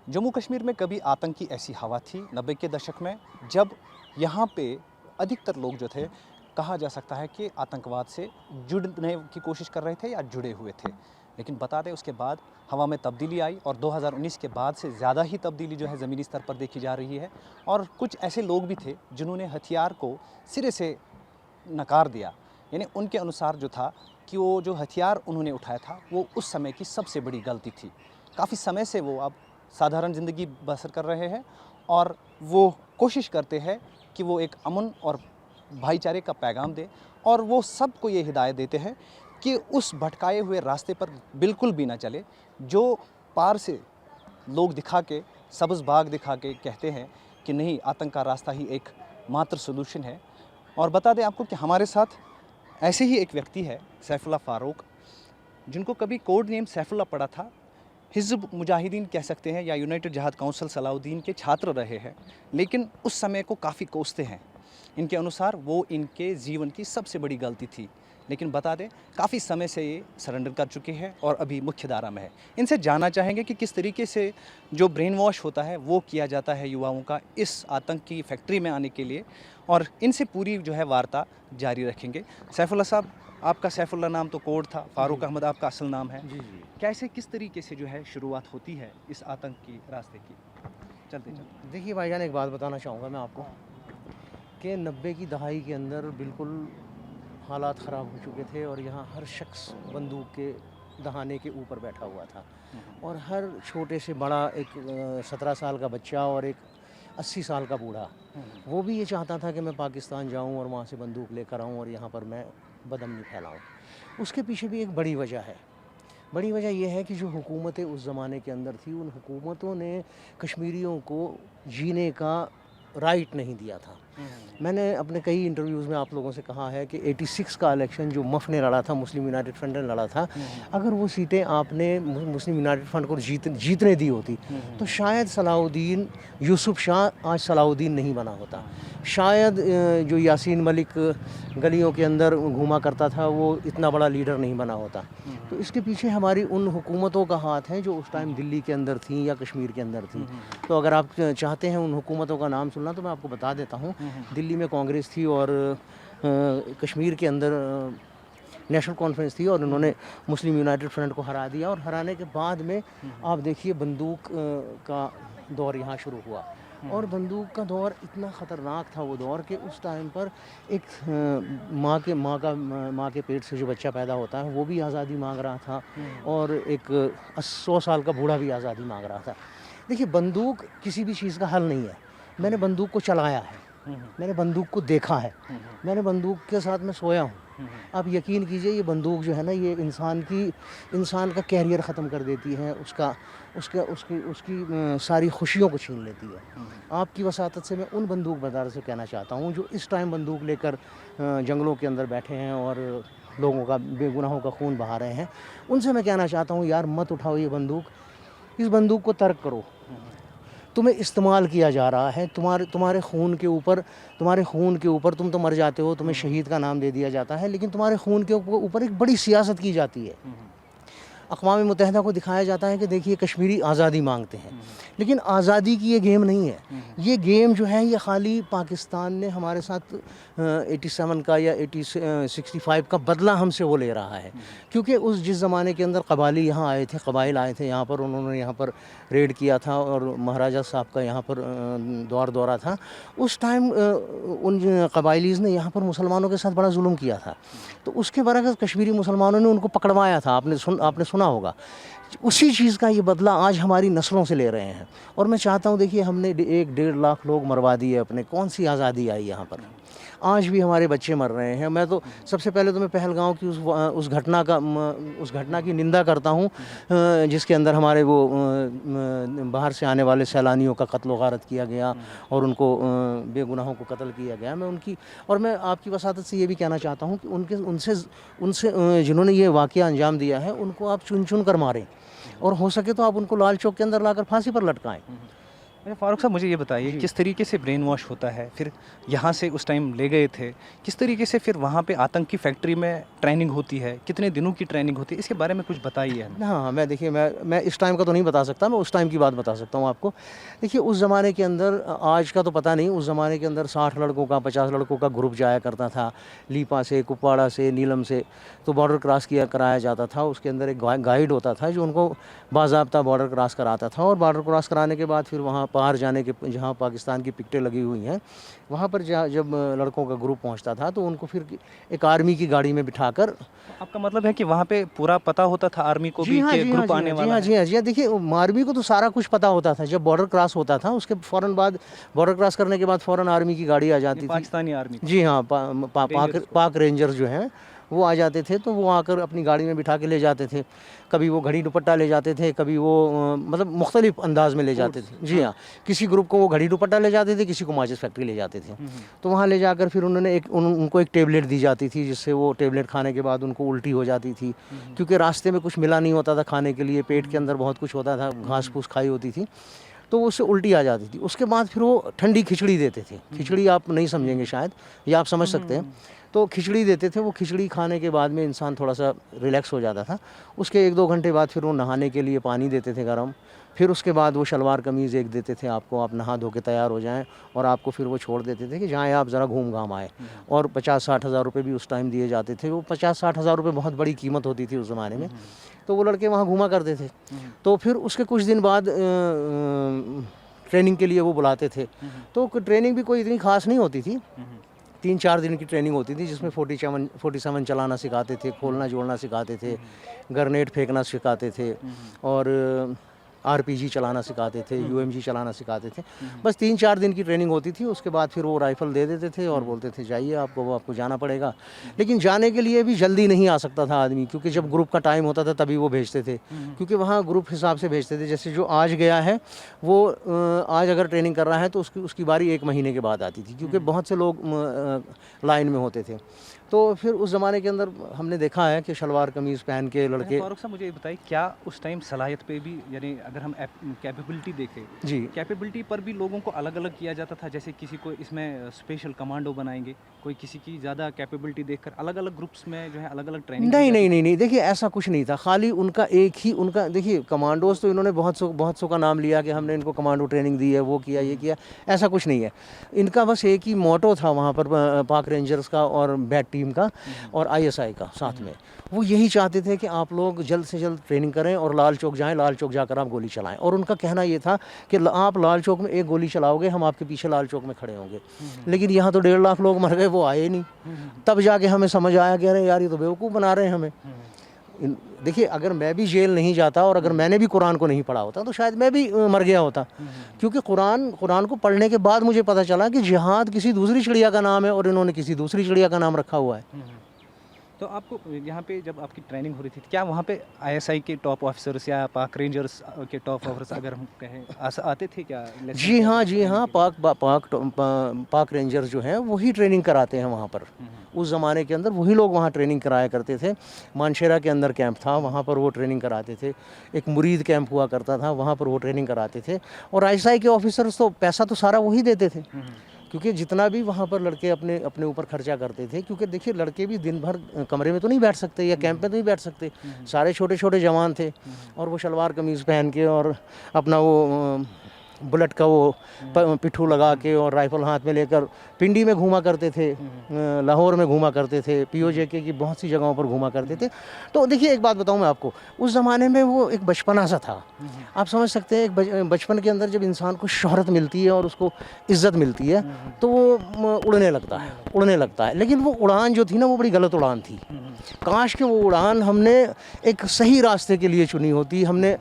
जम्मू कश्मीर में कभी आतंक की ऐसी हवा थी 90 के दशक में, जब यहाँ पे अधिकतर लोग जो थे, कहा जा सकता है कि आतंकवाद से जुड़ने की कोशिश कर रहे थे या जुड़े हुए थे। लेकिन बता दें, उसके बाद हवा में तब्दीली आई और 2019 के बाद से ज़्यादा ही तब्दीली जो है ज़मीनी स्तर पर देखी जा रही है। और कुछ ऐसे लोग भी थे जिन्होंने हथियार को सिरे से नकार दिया। यानी उनके अनुसार जो था कि वो जो हथियार उन्होंने उठाया था वो उस समय की सबसे बड़ी गलती थी। काफ़ी समय से वो अब साधारण ज़िंदगी बसर कर रहे हैं और वो कोशिश करते हैं कि वो एक अमन और भाईचारे का पैगाम दें, और वो सबको ये हिदायत देते हैं कि उस भटकाए हुए रास्ते पर बिल्कुल भी ना चले जो पार से लोग दिखा के, सब्ज़ बाग दिखा के कहते हैं कि नहीं, आतंक का रास्ता ही एक मात्र सॉल्यूशन है। और बता दें आपको कि हमारे साथ ऐसे ही एक व्यक्ति है, सैफुल्लाह फ़ारूक, जिनको कभी कोड नेम सैफुल्लाह पड़ा था। हिज़्ब मुजाहिदीन कह सकते हैं या यूनाइटेड जिहाद काउंसिल सलाउद्दीन के छात्र रहे हैं, लेकिन उस समय को काफ़ी कोसते हैं। इनके अनुसार वो इनके जीवन की सबसे बड़ी गलती थी। लेकिन बता दें, काफ़ी समय से ये सरेंडर कर चुके हैं और अभी मुख्य धारा में है। इनसे जानना चाहेंगे कि किस तरीके से जो ब्रेन वॉश होता है वो किया जाता है युवाओं का इस आतंक की फैक्ट्री में आने के लिए, और इनसे पूरी जो है वार्ता जारी रखेंगे। सैफुल्लाह साहब, आपका सैफुल्लाह नाम तो कोड था, फ़ारूक अहमद आपका असल नाम है। जी, जी। कैसे, किस तरीके से जो है शुरुआत होती है इस आतंक की रास्ते की? चलते चलते। देखिए भाईजान, एक बात बताना चाहूँगा मैं आपको कि 90 की दहाई के अंदर बिल्कुल हालात ख़राब हो चुके थे और यहाँ हर शख्स बंदूक के दहाने के ऊपर बैठा हुआ था और हर छोटे से बड़ा, एक 17 साल का बच्चा और एक 80 साल का बूढ़ा, वो भी ये चाहता था कि मैं पाकिस्तान जाऊं और वहाँ से बंदूक लेकर आऊं और यहाँ पर मैं बदअमनी फैलाऊं। उसके पीछे भी एक बड़ी वजह है। बड़ी वजह यह है कि जो हुकूमतें उस ज़माने के अंदर थी, उन हुकूमतों ने कश्मीरियों को जीने का राइट नहीं दिया था। मैंने अपने कई इंटरव्यूज़ में आप लोगों से कहा है कि 86 का इलेक्शन जो मफ़ ने लड़ा था, मुस्लिम यूनाइटेड फ्रंट ने लड़ा था, अगर वो सीटें आपने मुस्लिम यूनाइटेड फ्रंट को जीतने दी होती तो शायद सलाउद्दीन, यूसुफ शाह आज सलाउद्दीन नहीं बना होता। शायद जो यासीन मलिक गलियों के अंदर घूमा करता था वो इतना बड़ा लीडर नहीं बना होता। तो इसके पीछे हमारी उन हुकूमतों का हाथ है जो उस टाइम दिल्ली के अंदर थी या कश्मीर के अंदर थी। तो अगर आप चाहते हैं उन हुकूमतों का नाम सुनना तो मैं आपको बता देता हूँ। दिल्ली में कांग्रेस थी और कश्मीर के अंदर नेशनल कॉन्फ्रेंस थी और उन्होंने मुस्लिम यूनाइटेड फ्रंट को हरा दिया, और हराने के बाद में आप देखिए बंदूक का दौर यहाँ शुरू हुआ। और बंदूक का दौर इतना ख़तरनाक था वो दौर कि उस टाइम पर एक माँ के पेट से जो बच्चा पैदा होता है वो भी आज़ादी मांग रहा था और एक 100 साल का बूढ़ा भी आज़ादी मांग रहा था। देखिए, बंदूक किसी भी चीज़ का हल नहीं है। मैंने बंदूक को चलाया है, मैंने बंदूक को देखा है, मैंने बंदूक के साथ में सोया हूँ। आप यकीन कीजिए, ये बंदूक जो है ना, ये इंसान का कैरियर ख़त्म कर देती है, उसकी सारी खुशियों को छीन लेती है। आपकी वसातत से मैं उन बंदूक बरदार से कहना चाहता हूँ जो इस टाइम बंदूक लेकर जंगलों के अंदर बैठे हैं और लोगों का, बेगुनाहों का खून बहा रहे हैं। उनसे मैं कहना चाहता हूँ, यार मत उठाओ ये बंदूक, इस बंदूक को तर्क करो। तुम्हें इस्तेमाल किया जा रहा है, तुम्हारे खून के ऊपर तुम तो मर जाते हो, तुम्हें शहीद का नाम दे दिया जाता है, लेकिन तुम्हारे खून के ऊपर एक बड़ी सियासत की जाती है। अक़वाम मुत्तहिदा को दिखाया जाता है कि देखिए कश्मीरी आज़ादी मांगते हैं, लेकिन आज़ादी की ये गेम नहीं है। ये गेम जो है ये ख़ाली पाकिस्तान ने हमारे साथ 87 का या 65 का बदला हमसे वो ले रहा है, क्योंकि जिस ज़माने के अंदर कबाइल आए थे यहाँ पर, उन्होंने यहाँ पर रेड किया था और महाराजा साहब का यहाँ पर दौरा था। उस टाइम उन कबाइलीज़ ने यहाँ पर मुसलमानों के साथ बड़ा जुल्म किया था, तो उसके बरअक्स कश्मीरी मुसलमानों ने उनको पकड़वाया था। आपने सुना होगा। उसी चीज़ का ये बदला आज हमारी नस्लों से ले रहे हैं। और मैं चाहता हूँ, देखिए हमने 1-1.5 लाख लोग मरवा दिए अपने, कौन सी आज़ादी आई यहाँ पर? आज भी हमारे बच्चे मर रहे हैं। मैं तो सबसे पहले तो मैं पहलगाँव की उस घटना की निंदा करता हूँ जिसके अंदर हमारे वो बाहर से आने वाले सैलानियों का कत्ल गारत किया गया और उनको बेगुनाहों को कत्ल किया गया। मैं आपकी वसातत से ये भी कहना चाहता हूँ कि उनसे जिन्होंने ये वाक़या अंजाम दिया है उनको आप चुन चुन कर मारें और हो सके तो आप उनको लाल चौक के अंदर लाकर फांसी पर लटकाएं। अच्छा फारूक साहब, मुझे ये बताइए जी। किस तरीके से ब्रेन वॉश होता है, फिर यहाँ से उस टाइम ले गए थे, किस तरीके से फिर वहाँ पे आतंक की फैक्ट्री में ट्रेनिंग होती है, कितने दिनों की ट्रेनिंग होती है, इसके बारे में कुछ बताइए हमें। हाँ, मैं देखिए मैं इस टाइम का तो नहीं बता सकता, मैं उस टाइम की बात बता सकता हूँ आपको। देखिए उस ज़माने के अंदर आज का तो पता नहीं, उस ज़माने के अंदर 60 लड़कों का 50 लड़कों का ग्रुप जाया करता था, लीपा से, कुपवाड़ा से, नीलम से, तो बॉर्डर क्रॉस किया कराया जाता था। उसके अंदर एक गाइड होता था जो उनको बाज़ाब्ता बॉर्डर क्रॉस कराता था, और बॉर्डर क्रॉस कराने के बाद फिर वहाँ पार जाने के, जहाँ पाकिस्तान की पिक्टें लगी हुई हैं, वहाँ पर जब लड़कों का ग्रुप पहुँचता था तो उनको फिर एक आर्मी की गाड़ी में बिठाकर। आपका मतलब है कि वहाँ पे पूरा पता होता था आर्मी को भी कि ग्रुप आने वाला है? जी हाँ। देखिए आर्मी को तो सारा कुछ पता होता था। जब बॉर्डर क्रॉस होता था उसके फ़ौरन बाद, बॉर्डर क्रॉस करने के बाद फ़ौरन आर्मी की गाड़ी आ जाती थी। पाकिस्तानी आर्मी को? जी हाँ, रेंजर्स को? पाक रेंजर्स जो हैं वो आ जाते थे, तो वो आकर अपनी गाड़ी में बिठा के ले जाते थे। कभी वो घड़ी दुपट्टा ले जाते थे, कभी वो मतलब मुख्तलिफ अंदाज में ले जाते थे। जी हाँ, किसी ग्रुप को वो घड़ी दुपट्टा ले जाते थे, किसी को माचिस फैक्ट्री ले जाते थे। तो वहाँ ले जाकर फिर उन्होंने उनको एक टेबलेट दी जाती थी, जिससे वो टेबलेट खाने के बाद उनको उल्टी हो जाती थी, क्योंकि रास्ते में कुछ मिला नहीं होता था खाने के लिए, पेट के अंदर बहुत कुछ होता था, घास फूस खाई होती थी, तो उससे उल्टी आ जाती थी। उसके बाद फिर वो ठंडी खिचड़ी देते थे। खिचड़ी आप नहीं समझेंगे शायद, या आप समझ सकते हैं। तो खिचड़ी देते थे, वो खिचड़ी खाने के बाद में इंसान थोड़ा सा रिलैक्स हो जाता था। उसके 1-2 घंटे बाद फिर वो नहाने के लिए पानी देते थे गर्म। फिर उसके बाद वो शलवार कमीज़ एक देते थे आपको, आप नहा धो के तैयार हो जाएँ, और आपको फिर वो छोड़ देते थे कि जाएँ आप ज़रा घूम घाम आए। और 50-60 हज़ार रुपये भी उस टाइम दिए जाते थे। वो 50-60 हज़ार रुपये बहुत बड़ी कीमत होती थी उस ज़माने में। तो वो लड़के वहाँ घूमा करते थे। तो फिर उसके कुछ दिन बाद ट्रेनिंग के लिए वो बुलाते थे। तो ट्रेनिंग भी कोई इतनी ख़ास नहीं होती थी। 3-4 दिन की ट्रेनिंग होती थी, जिसमें 47 चलाना सिखाते थे, खोलना जोड़ना सिखाते थे, ग्रेनेड फेंकना सिखाते थे, और आरपीजी चलाना सिखाते थे, यूएमजी चलाना सिखाते थे। बस 3-4 दिन की ट्रेनिंग होती थी। उसके बाद फिर वो राइफ़ल दे देते थे और बोलते थे जाइए, आपको जाना पड़ेगा। लेकिन जाने के लिए भी जल्दी नहीं आ सकता था आदमी, क्योंकि जब ग्रुप का टाइम होता था तभी वो भेजते थे, क्योंकि वहाँ ग्रुप हिसाब से भेजते थे। जैसे जो आज गया है वो आज अगर ट्रेनिंग कर रहा है तो उसकी बारी 1 महीने के बाद आती थी, क्योंकि बहुत से लोग लाइन में होते थे। तो फिर उस ज़माने के अंदर हमने देखा है कि शलवार कमीज़ पहन के लड़के। फारूक साहब, मुझे ये बताइए, क्या उस टाइम सलाहियत पे भी, यानी अगर हम कैपेबिलिटी देखें, जी कैपेबिलिटी पर भी लोगों को अलग अलग किया जाता था? जैसे किसी को इसमें स्पेशल कमांडो बनाएंगे, कोई किसी की ज़्यादा कैपेबिलिटी देखकर अलग अलग ग्रुप्स में जो है अलग अलग ट्रेनिंग नहीं, देखिए ऐसा कुछ नहीं था। खाली उनका एक ही उनका, देखिए कमांडोज़ तो इन्होंने बहुत सौ का नाम लिया कि हमने इनको कमांडो ट्रेनिंग दी है, वो किया, ये किया, ऐसा कुछ नहीं है। इनका बस एक ही मोटो था वहाँ पर पाक रेंजर्स का और बैट टीम का और आईएसआई का साथ में। वो यही चाहते थे कि आप लोग जल्द से जल्द ट्रेनिंग करें और लाल चौक जाएँ, लाल चौक जाकर आप गोली चलाएँ। और उनका कहना ये था कि आप लाल चौक में एक गोली चलाओगे, हम आपके पीछे लाल चौक में खड़े होंगे। लेकिन यहाँ तो 1.5 लाख लोग मर गए, वो आए नहीं। तब जाके हमें समझ आया कि अरे यार, ये तो बेवकूफ़ बना रहे हैं हमें। देखिए अगर मैं भी जेल नहीं जाता और अगर मैंने भी कुरान को नहीं पढ़ा होता तो शायद मैं भी मर गया होता, क्योंकि कुरान को पढ़ने के बाद मुझे पता चला कि जिहाद किसी दूसरी चिड़िया का नाम है और इन्होंने किसी दूसरी चिड़िया का नाम रखा हुआ है। तो आपको यहाँ पे जब आपकी ट्रेनिंग हो रही थी, क्या वहाँ पे आईएसआई के टॉप ऑफिसर्स या पाक रेंजर्स के टॉप ऑफिसर्स अगर हम कहें आते थे क्या? जी हाँ, पाक रेंजर्स जो हैं वही ट्रेनिंग कराते हैं वहाँ पर। उस ज़माने के अंदर वही लोग वहाँ ट्रेनिंग कराया करते थे। मानशेरा के अंदर कैंप था, वहाँ पर वो ट्रेनिंग कराते थे। एक मुरीद कैंप हुआ करता था, वहाँ पर वो ट्रेनिंग कराते थे। और आईएसआई के ऑफिसर्स तो पैसा तो सारा वही देते थे, क्योंकि जितना भी वहाँ पर लड़के अपने ऊपर खर्चा करते थे, क्योंकि देखिए लड़के भी दिन भर कमरे में तो नहीं बैठ सकते या कैंप में तो नहीं बैठ सकते। सारे छोटे छोटे जवान थे और वो शलवार कमीज़ पहन के और अपना वो बुलेट का वो पिट्ठू लगा के और राइफ़ल हाथ में लेकर पिंडी में घूमा करते थे, लाहौर में घूमा करते थे, पीओजेके की बहुत सी जगहों पर घूमा करते थे। तो देखिए एक बात बताऊं मैं आपको, उस ज़माने में वो एक बचपना सा था। आप समझ सकते हैं, एक बचपन के अंदर जब इंसान को शोहरत मिलती है और उसको इज़्ज़त मिलती है तो वो उड़ने लगता है। लेकिन वो उड़ान जो थी ना, वो बड़ी गलत उड़ान थी। काश कि वो उड़ान हमने एक सही रास्ते के लिए चुनी होती। हमने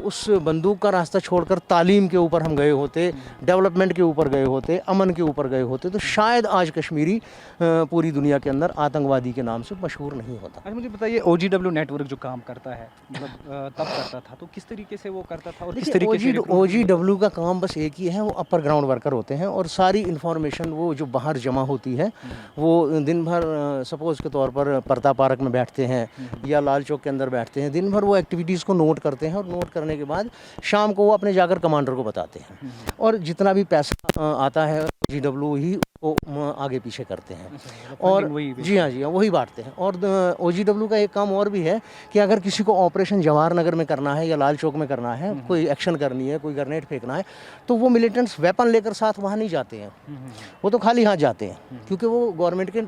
उस बंदूक का रास्ता छोड़कर तालीम के ऊपर हम गए होते, डेवलपमेंट के ऊपर गए होते, अमन के ऊपर गए होते, तो शायद आज कश्मीरी पूरी दुनिया के अंदर आतंकवादी के नाम से मशहूर नहीं होता। अच्छा मुझे बताइए, OGW नेटवर्क जो काम करता है, मतलब तब करता था, तो किस तरीके से वो करता था और किस तरीके से? OGW का काम बस एक ही है, वो अपर ग्राउंड वर्कर होते हैं और सारी इन्फॉर्मेशन वो जो बाहर जमा होती है, वो दिन भर सपोज़ के तौर पर परता पार्क में बैठते हैं या लाल चौक के अंदर बैठते हैं, दिन भर वो एक्टिविटीज़ को नोट करते हैं और नोट करने के बाद शाम को वो अपने जाकर कमांडर को बताते हैं। आते हैं और जितना भी पैसा आता है OGW ही उसको आगे पीछे करते हैं और जी हाँ वही बांटते हैं। और OGW का एक काम और भी है कि अगर किसी को ऑपरेशन जवाहर नगर में करना है या लाल चौक में करना है, कोई एक्शन करनी है, कोई ग्रेनेड फेंकना है, तो वो मिलिटेंट्स वेपन लेकर साथ वहाँ नहीं जाते हैं, वो तो खाली हाथ जाते हैं क्योंकि वो गवर्नमेंट के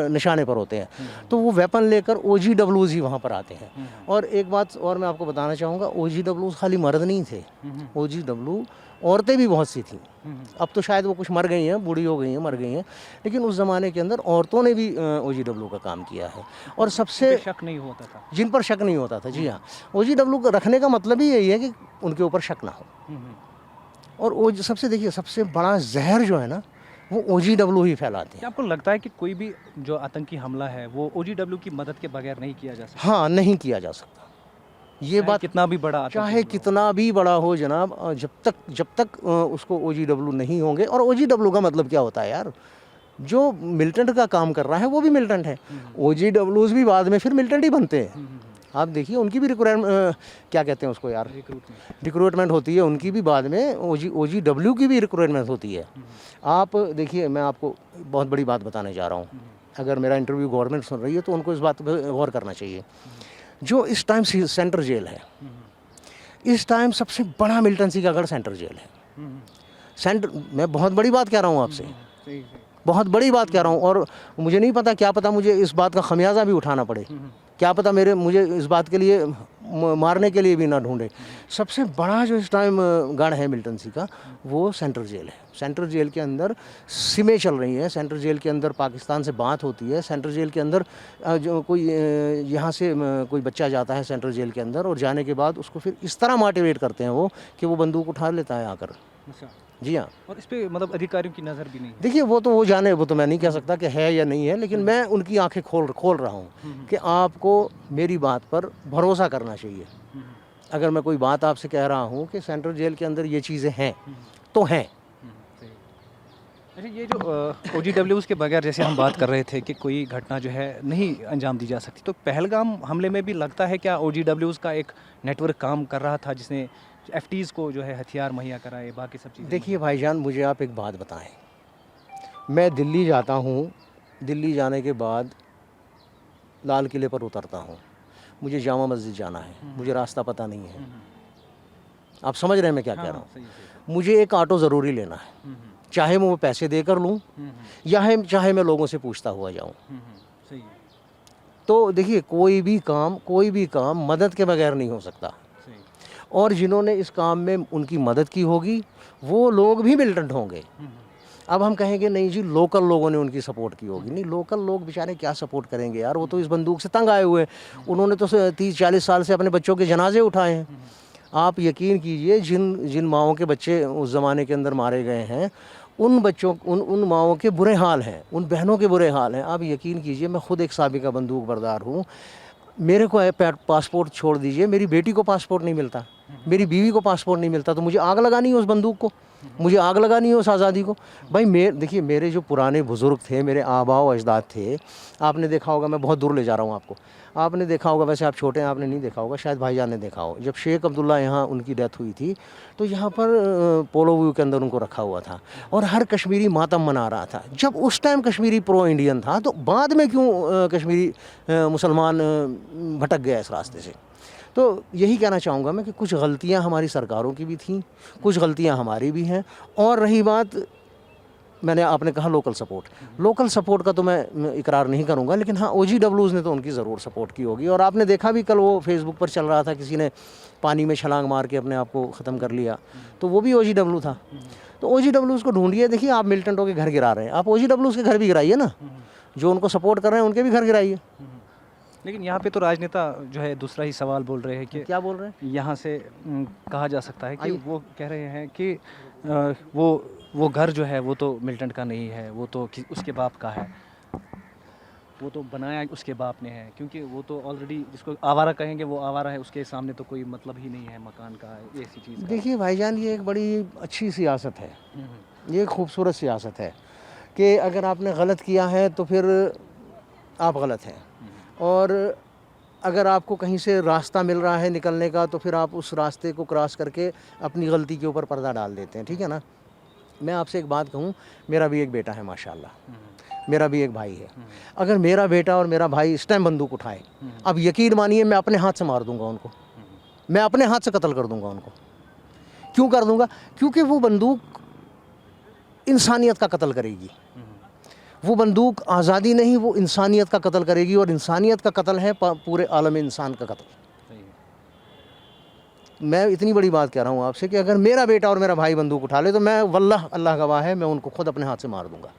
निशाने पर होते हैं, तो वो वेपन लेकर OGWs ही वहाँ पर आते हैं। और एक बात और मैं आपको बताना चाहूँगा, OGWs खाली मर्द नहीं थे, OGW औरतें भी बहुत सी थीं। अब तो शायद वो कुछ मर गई हैं, बूढ़ी हो गई हैं, मर गई हैं, लेकिन उस ज़माने के अंदर औरतों ने भी OGW का काम किया है और सबसे शक नहीं होता था, जिन पर शक नहीं होता था। जी हाँ, OGW को रखने का मतलब ही यही है कि उनके ऊपर शक ना हो। और वो सबसे देखिए सबसे बड़ा जहर जो है ना वो OGW ही फैलाते हैं। क्या आपको लगता है कि कोई भी जो आतंकी हमला है वो OGW की मदद के बगैर नहीं किया जा सकता? हाँ, नहीं किया जा सकता। ये बात कितना भी बड़ा चाहे कितना भी बड़ा हो जनाब, जब तक उसको OGW नहीं होंगे। और OGW का मतलब क्या होता है यार, जो मिलिटेंट का काम कर रहा है वो भी मिलिटेंट है, OGWs भी बाद में फिर मिलिटेंट ही बनते हैं। आप देखिए उनकी भी क्या कहते हैं उसको यार, रिक्रूटमेंट होती है, उनकी भी बाद में OGW की भी रिक्रूटमेंट होती है। आप देखिए मैं आपको बहुत बड़ी बात बताने जा रहा हूँ, अगर मेरा इंटरव्यू गवर्नमेंट सुन रही है तो उनको इस बात पर गौर करना चाहिए। जो इस टाइम सेंट्रल जेल है, इस टाइम सबसे बड़ा मिलिटेंसी का गढ़ सेंट्रल जेल है। मैं बहुत बड़ी बात कह रहा हूँ आपसे, बहुत बड़ी बात कह रहा हूँ। और मुझे नहीं पता, क्या पता मुझे इस बात का खमियाजा भी उठाना पड़े, क्या पता मुझे इस बात के लिए मारने के लिए भी ना ढूंढे। सबसे बड़ा जो इस टाइम गढ़ है मिलिटेंसी का वो सेंट्रल जेल है। सेंट्रल जेल के अंदर सिमें चल रही हैं, सेंट्रल जेल के अंदर पाकिस्तान से बात होती है, सेंट्रल जेल के अंदर जो कोई यहाँ से कोई बच्चा जाता है सेंट्रल जेल के अंदर और जाने के बाद उसको फिर इस तरह मोटिवेट करते हैं वो कि वो बंदूक उठा लेता है आकर। जी हाँ। और इस पे मतलब अधिकारियों की नज़र भी नहीं है। देखिए वो जाने, वो तो मैं नहीं कह सकता कि है या नहीं है, लेकिन मैं उनकी आंखें खोल रहा हूँ कि आपको मेरी बात पर भरोसा करना चाहिए। अगर मैं कोई बात आपसे कह रहा हूँ कि सेंट्रल जेल के अंदर ये चीज़ें हैं तो हैं। अच्छा, ये जो OGWs के बगैर जैसे हम बात कर रहे थे कि कोई घटना जो है नहीं अंजाम दी जा सकती, तो पहलगाम हमले में भी लगता है क्या OGWs का एक नेटवर्क काम कर रहा था जिसने FTs को जो है हथियार मुहैया कराए, बाकी सब चीज़ें? देखिए भाईजान, मुझे आप एक बात बताएं, मैं दिल्ली जाता हूँ, दिल्ली जाने के बाद लाल किले पर उतरता हूँ, मुझे जामा मस्जिद जाना है, मुझे रास्ता पता नहीं है। आप समझ रहे हैं मैं क्या कह रहा हूँ? मुझे एक ऑटो ज़रूरी लेना है, चाहे मैं वो पैसे देकर लूँ या चाहे मैं लोगों से पूछता हुआ जाऊँ। तो देखिए कोई भी काम मदद के बगैर नहीं हो सकता। और जिन्होंने इस काम में उनकी मदद की होगी वो लोग भी मिलिटेंट होंगे। अब हम कहेंगे नहीं जी लोकल लोगों ने उनकी सपोर्ट की होगी, नहीं, लोकल लोग बेचारे क्या सपोर्ट करेंगे यार, वो तो इस बंदूक से तंग आए हुए हैं, उन्होंने तो 30-40 साल से अपने बच्चों के जनाजे उठाए हैं। आप यकीन कीजिए जिन माओं के बच्चे उस ज़माने के अंदर मारे गए हैं, उन बच्चों उन माओं के बुरे हाल हैं, उन बहनों के बुरे हाल हैं। आप यकीन कीजिए, मैं खुद एक साबिका बंदूक बरदार हूँ, मेरे को पासपोर्ट छोड़ दीजिए, मेरी बेटी को पासपोर्ट नहीं मिलता, मेरी बीवी को पासपोर्ट नहीं मिलता, तो मुझे आग लगानी है उस बंदूक को, मुझे आग लगानी है उस आज़ादी को। भाई देखिए मेरे जो पुराने बुज़ुर्ग थे, मेरे आबा व अजदाद थे, आपने देखा होगा, मैं बहुत दूर ले जा रहा हूँ आपको, आपने देखा होगा, वैसे आप छोटे हैं आपने नहीं देखा होगा, शायद भाईजान ने देखा हो, जब शेख अब्दुल्ला यहाँ उनकी डेथ हुई थी तो यहाँ पर पोलो व्यू के अंदर उनको रखा हुआ था और हर कश्मीरी मातम मना रहा था। जब उस टाइम कश्मीरी प्रो इंडियन था तो बाद में क्यों कश्मीरी मुसलमान भटक गया इस रास्ते से? तो यही कहना चाहूँगा मैं कि कुछ गलतियाँ हमारी सरकारों की भी थीं, कुछ गलतियाँ हमारी भी हैं। और रही बात, आपने कहा लोकल सपोर्ट का तो मैं इकरार नहीं करूँगा, लेकिन हाँ OGWs ने तो उनकी ज़रूर सपोर्ट की होगी। और आपने देखा भी कल वो फेसबुक पर चल रहा था, किसी ने पानी में छलांग मार के अपने आप को ख़त्म कर लिया, तो वो भी OGW था। तो OGWs को ढूंढिए, देखिए आप मिलिटेंटों के घर गिरा रहे हैं, आप OGWs के घर भी गिराइए ना, जो उनको सपोर्ट कर रहे हैं उनके भी घर गिराइए। लेकिन यहाँ पे तो राजनेता जो है दूसरा ही सवाल बोल रहे हैं कि क्या बोल रहे हैं? यहाँ से कहा जा सकता है कि वो कह रहे हैं कि वो घर जो है वो तो मिलिटेंट का नहीं है, वो तो उसके बाप का है, वो तो बनाया उसके बाप ने है, क्योंकि वो तो ऑलरेडी जिसको आवारा कहेंगे वो आवारा है, उसके सामने तो कोई मतलब ही नहीं है मकान का, ऐसी चीज़। देखिए भाईजान, ये एक बड़ी अच्छी सियासत है, ये एक खूबसूरत सियासत है कि अगर आपने गलत किया है तो फिर आप गलत हैं, और अगर आपको कहीं से रास्ता मिल रहा है निकलने का तो फिर आप उस रास्ते को क्रॉस करके अपनी गलती के ऊपर पर्दा डाल देते हैं, ठीक है ना। मैं आपसे एक बात कहूँ, मेरा भी एक बेटा है माशाल्लाह, मेरा भी एक भाई है। अगर मेरा बेटा और मेरा भाई इस टाइम बंदूक उठाए, अब यकीन मानिए मैं अपने हाथ से मार दूंगा उनको, मैं अपने हाथ से कत्ल कर दूंगा उनको। क्यों कर दूंगा? क्योंकि वो बंदूक इंसानियत का कत्ल करेगी, वो बंदूक आज़ादी नहीं, वो इंसानियत का कत्ल करेगी, और इंसानियत का कत्ल है पूरे आलम इंसान का कत्ल। मैं इतनी बड़ी बात कह रहा हूँ आपसे कि अगर मेरा बेटा और मेरा भाई बंदूक उठा ले तो मैं वल्लाह, अल्लाह गवाह है, मैं उनको खुद अपने हाथ से मार दूंगा।